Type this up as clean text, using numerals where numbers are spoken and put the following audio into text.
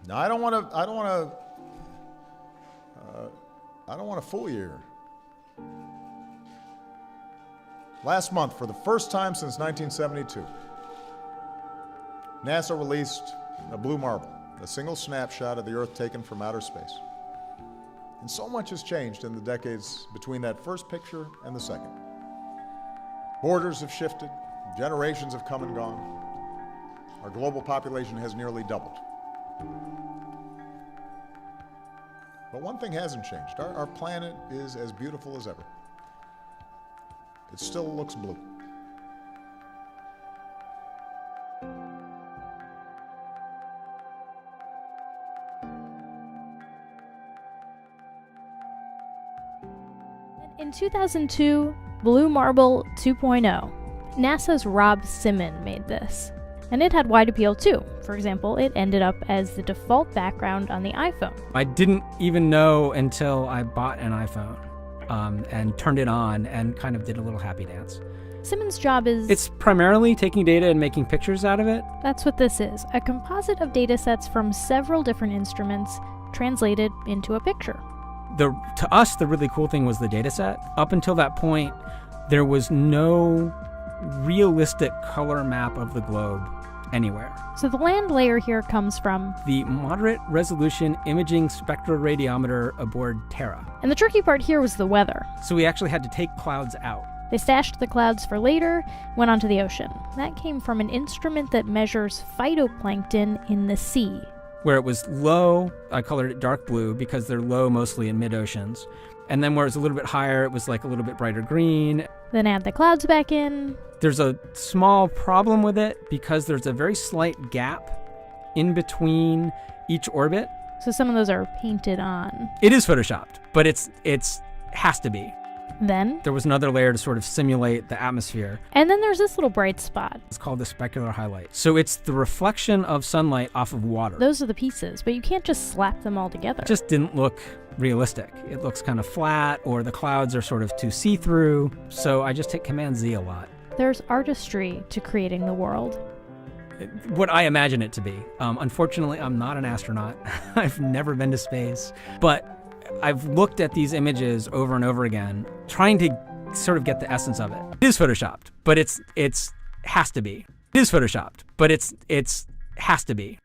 Now, I don't want to fool you here. Last month, for the first time since 1972, NASA released a blue marble, a single snapshot of the Earth taken from outer space. And so much has changed in the decades between that first picture and the second. Borders have shifted, generations have come and gone. Our global population has nearly doubled. But one thing hasn't changed. Our planet is as beautiful as ever. It still looks blue. In 2002, Blue Marble 2.0, NASA's Rob Simon made this. And it had wide appeal too. For example, it ended up as the default background on the iPhone. I didn't even know until I bought an iPhone and turned it on and kind of did a little happy dance. Simon's job is... It's primarily taking data and making pictures out of it. That's what this is, a composite of data sets from several different instruments translated into a picture. To us, the really cool thing was the data set. Up until that point, there was no realistic color map of the globe anywhere. So the land layer here comes from the Moderate Resolution Imaging Spectroradiometer aboard Terra. And the tricky part here was the weather. So we actually had to take clouds out. They stashed the clouds for later, went onto the ocean. That came from an instrument that measures phytoplankton in the sea. Where it was low, I colored it dark blue because they're low mostly in mid-oceans. And then where it was a little bit higher, it was like a little bit brighter green. Then add the clouds back in. There's a small problem with it because there's a very slight gap in between each orbit. So some of those are painted on. It is photoshopped, but it's has to be. Then there was another layer to sort of simulate the atmosphere. And then there's this little bright spot. It's called the specular highlight. So it's the reflection of sunlight off of water. Those are the pieces, but you can't just slap them all together. It just didn't look realistic. It looks kind of flat, or the clouds are sort of too see-through. So I just hit Command-Z a lot. There's artistry to creating the world. What I imagine it to be. Unfortunately, I'm not an astronaut. I've never been to space. But I've looked at these images over and over again, trying to sort of get the essence of it. It is photoshopped, but it's has to be. It is photoshopped, but it's has to be.